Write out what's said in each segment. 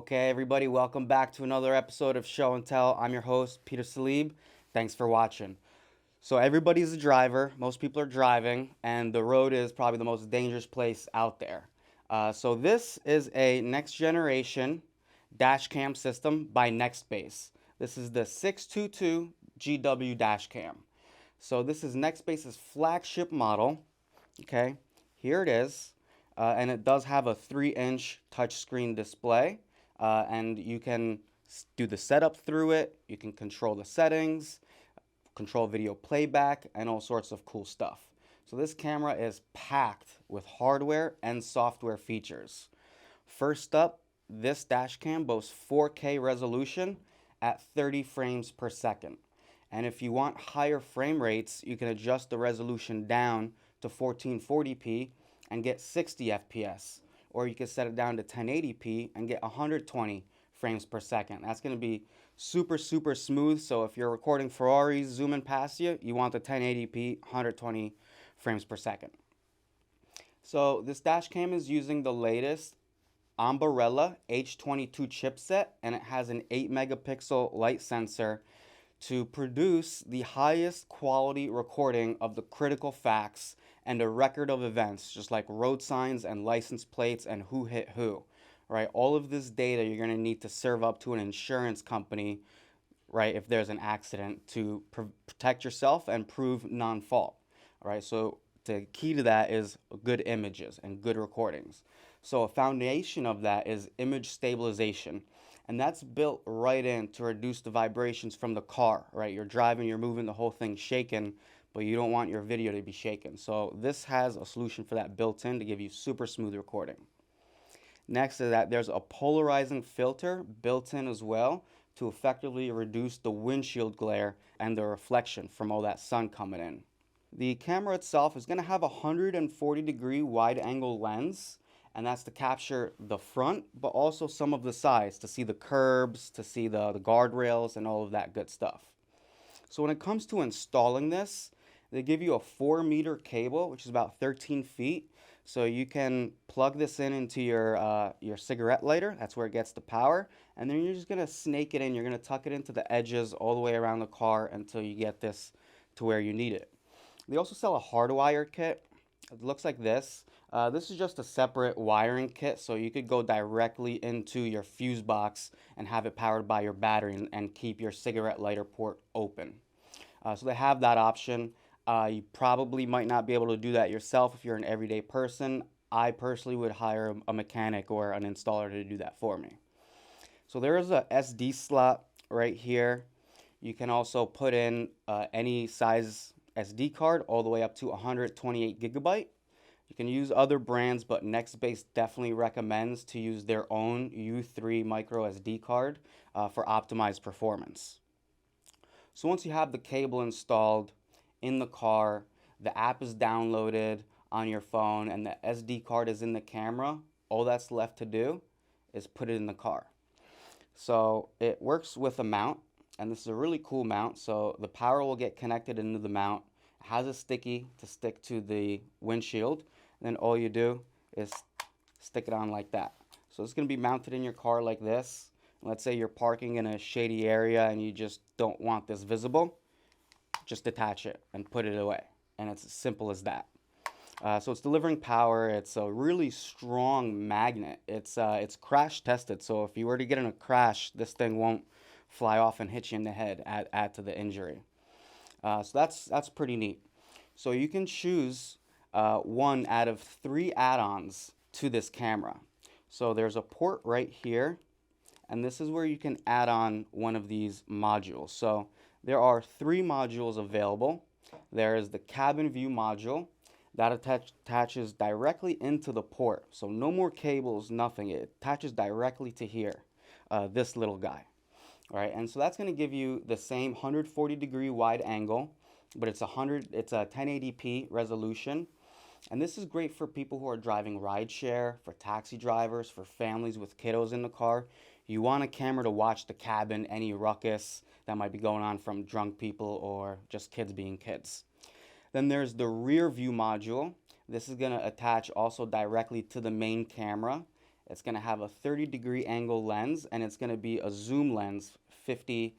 Okay, everybody, welcome back to another episode of Show and Tell. I'm your host, Peter Salib. Thanks for watching. So, everybody's a driver, most people are driving, and the road is probably the most dangerous place out there. So, this is a next generation dash cam system by Nextbase. This is the 622 GW dash cam. So, this is Nextbase's flagship model. Okay, here it is. And it does have a 3-inch touchscreen display, and you can do the setup through it. You can control the settings, control video playback, and all sorts of cool stuff. So this camera is packed with hardware and software features. First up, this dash cam boasts 4K resolution at 30 frames per second. And if you want higher frame rates, you can adjust the resolution down to 1440p and get 60 FPS, or you can set it down to 1080p and get 120 frames per second. That's going to be super smooth. So if you're recording Ferraris zooming past you, you want the 1080p 120 frames per second. So this dash cam is using the latest Ambarella H22 chipset, and it has an 8 megapixel light sensor to produce the highest quality recording of the critical facts and a record of events, just like road signs and license plates and who hit who, right? All of this data you're going to need to serve up to an insurance company, right, if there's an accident, to protect yourself and prove non-fault, right? So the key to that is good images and good recordings. So a foundation of that is image stabilization. And that's built right in to reduce the vibrations from the car, right? You're driving, you're moving, the whole thing's shaking, but you don't want your video to be shaken. So this has a solution for that built in to give you super smooth recording. Next to that, there's a polarizing filter built in as well to effectively reduce the windshield glare and the reflection from all that sun coming in. The camera itself is going to have a 140-degree wide-angle lens, and that's to capture the front, but also some of the sides, to see the curbs, to see the guardrails, and all of that good stuff. So when it comes to installing this, they give you a 4-meter cable, which is about 13 feet. So you can plug this in into your cigarette lighter. That's where it gets the power. And then you're just going to snake it in. You're going to tuck it into the edges all the way around the car until you get this to where you need it. They also sell a hardwire kit. It looks like this. This is just a separate wiring kit, so you could go directly into your fuse box and have it powered by your battery and keep your cigarette lighter port open. So they have that option. You probably might not be able to do that yourself if you're an everyday person. I personally would hire a mechanic or an installer to do that for me. So there is a SD slot right here. You can also put in any size SD card all the way up to 128 gigabyte. You can use other brands, but Nextbase definitely recommends to use their own U3 micro SD card for optimized performance. So once you have the cable installed in the car, the app is downloaded on your phone, and the SD card is in the camera, all that's left to do is put it in the car. So it works with a mount, and this is a really cool mount. So the power will get connected into the mount. It has a sticky to stick to the windshield. And then all you do is stick it on like that. So it's going to be mounted in your car like this. Let's say you're parking in a shady area and you just don't want this visible. Just detach it and put it away. And it's as simple as that. So it's delivering power. It's a really strong magnet. It's crash tested. So if you were to get in a crash, this thing won't fly off and hit you in the head, add to the injury. So that's pretty neat. So you can choose one out of 3 add-ons to this camera. So there's a port right here, and this is where you can add on one of these modules. So there are 3 modules available. There is the cabin view module that attaches directly into the port. So no more cables, nothing. It attaches directly to here, this little guy. All right, and so that's going to give you the same 140-degree wide angle, but it's a 1080p resolution. And this is great for people who are driving rideshare, for taxi drivers, for families with kiddos in the car. You want a camera to watch the cabin, any ruckus that might be going on from drunk people or just kids being kids. Then there's the rear view module. This is going to attach also directly to the main camera. It's going to have a 30-degree angle lens, and it's going to be a zoom lens, 50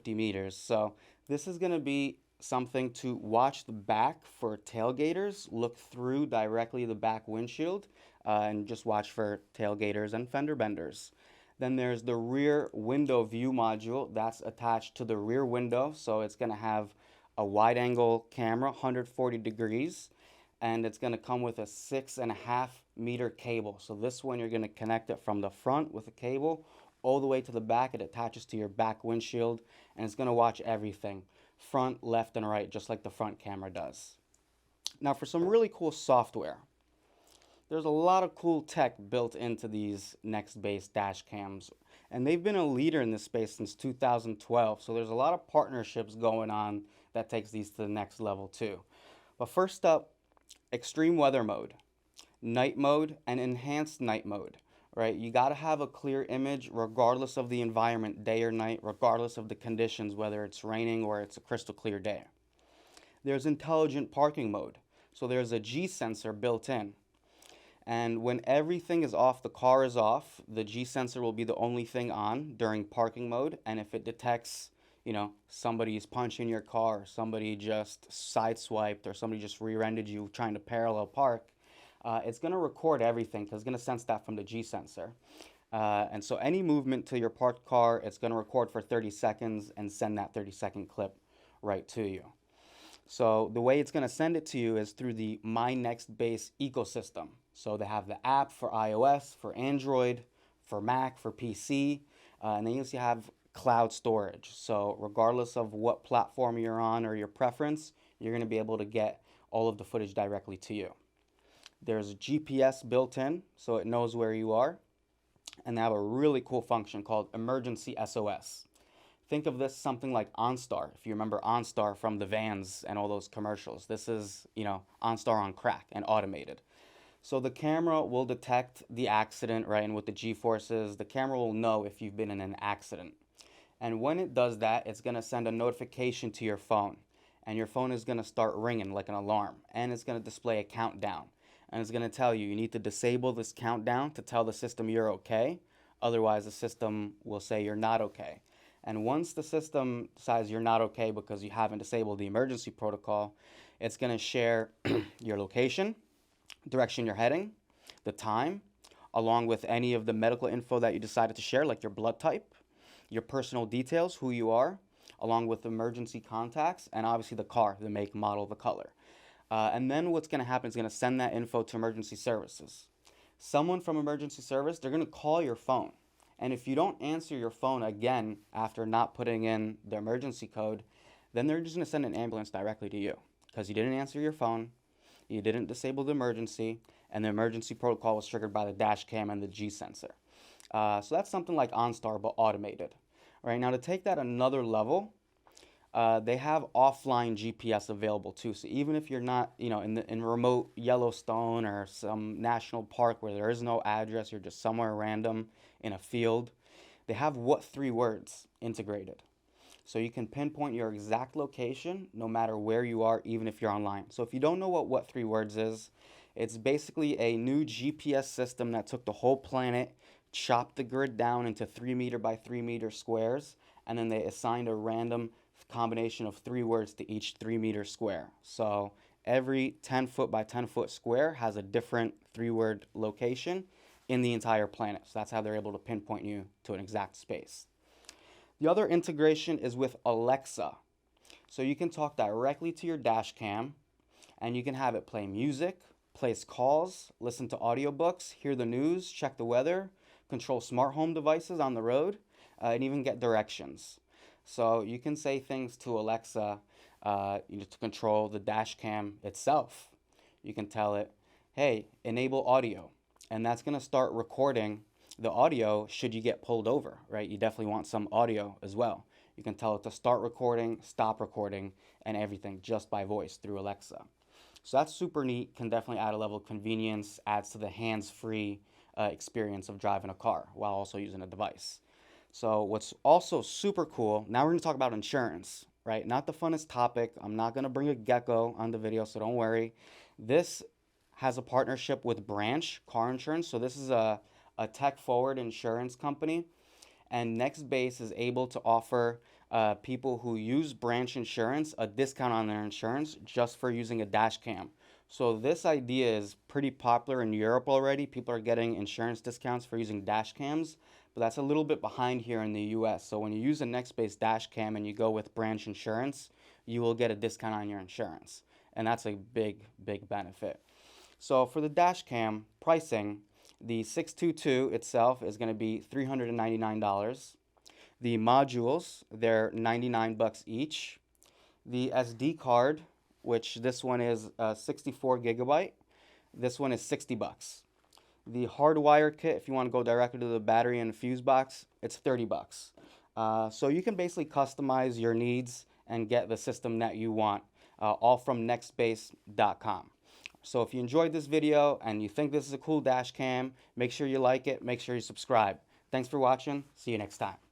meters. So this is going to be something to watch the back for tailgaters, look through directly the back windshield, and just watch for tailgaters and fender benders. Then there's the rear window view module that's attached to the rear window. So it's going to have a wide angle camera, 140 degrees, and it's going to come with a 6.5 meter cable. So this one you're going to connect it from the front with a cable all the way to the back. It attaches to your back windshield, and it's going to watch everything, front, left, and right, just like the front camera does. Now for some really cool software. There's a lot of cool tech built into these Nextbase Dash Cams, and they've been a leader in this space since 2012. So there's a lot of partnerships going on that takes these to the next level too. But first up, extreme weather mode, night mode, and enhanced night mode. Right? You got to have a clear image regardless of the environment, day or night, regardless of the conditions, whether it's raining or it's a crystal clear day. There's intelligent parking mode. So there's a G sensor built in. And when everything is off, the car is off, the G sensor will be the only thing on during parking mode. And if it detects, somebody's punching your car, somebody just sideswiped, or somebody just rear-ended you trying to parallel park, it's going to record everything because it's going to sense that from the G sensor. And so any movement to your parked car, it's going to record for 30 seconds and send that 30-second clip right to you. So the way it's going to send it to you is through the My Nextbase ecosystem. So they have the app for iOS, for Android, for Mac, for PC, and then you also have cloud storage. So regardless of what platform you're on or your preference, you're going to be able to get all of the footage directly to you. There's GPS built in, so it knows where you are. And they have a really cool function called Emergency SOS. Think of this something like OnStar. If you remember OnStar from the Vans and all those commercials, this is, OnStar on crack and automated. So the camera will detect the accident, right? And with the G-forces, the camera will know if you've been in an accident. And when it does that, it's going to send a notification to your phone. And your phone is going to start ringing like an alarm. And it's going to display a countdown. And it's going to tell you need to disable this countdown to tell the system you're okay. Otherwise, the system will say you're not okay. And once the system decides you're not okay because you haven't disabled the emergency protocol, it's going to share your location, direction you're heading, the time, along with any of the medical info that you decided to share, like your blood type, your personal details, who you are, along with emergency contacts, and obviously the car, the make, model, the color. And then what's going to happen is going to send that info to emergency services. Someone from emergency service, they're going to call your phone. And if you don't answer your phone again after not putting in the emergency code, then they're just going to send an ambulance directly to you because you didn't answer your phone, you didn't disable the emergency, and the emergency protocol was triggered by the dash cam and the G sensor. So that's something like OnStar, but automated. Right now, to take that another level, they have offline GPS available too. So even if you're not, in remote Yellowstone or some national park where there is no address, you're just somewhere random in a field, they have what 3 words integrated. So you can pinpoint your exact location no matter where you are, even if you're online. So if you don't know what 3 words is, it's basically a new GPS system that took the whole planet, chopped the grid down into 3 meter by 3 meter squares, and then they assigned a random combination of 3 words to each 3 meter square. So every 10-foot by 10-foot square has a different 3-word location in the entire planet. So that's how they're able to pinpoint you to an exact space. The other integration is with Alexa. So you can talk directly to your dash cam, and you can have it play music, place calls, listen to audiobooks, hear the news, check the weather, control smart home devices on the road, and even get directions. So you can say things to Alexa to control the dash cam itself. You can tell it, hey, enable audio. And that's going to start recording the audio should you get pulled over, right? You definitely want some audio as well. You can tell it to start recording, stop recording, and everything just by voice through Alexa. So that's super neat, can definitely add a level of convenience, adds to the hands-free experience of driving a car while also using a device. So what's also super cool, now we're going to talk about insurance, right? Not the funnest topic. I'm not going to bring a gecko on the video, so don't worry. This has a partnership with Branch Car Insurance. So this is a tech-forward insurance company, and Nextbase is able to offer people who use Branch Insurance a discount on their insurance just for using a dash cam. So this idea is pretty popular in Europe already. People are getting insurance discounts for using dash cams, but that's a little bit behind here in the US. So when you use a Nextbase dash cam and you go with Branch Insurance, you will get a discount on your insurance. And that's a big, big benefit. So for the dash cam pricing, the 622 itself is going to be $399. The modules, they're 99 bucks each. The SD card, which this one is 64 gigabyte, this one is 60 bucks. The hardwire kit, if you want to go directly to the battery and fuse box, it's 30 bucks. So you can basically customize your needs and get the system that you want, all from nextbase.com. So if you enjoyed this video and you think this is a cool dash cam, make sure you like it, make sure you subscribe. Thanks for watching. See you next time.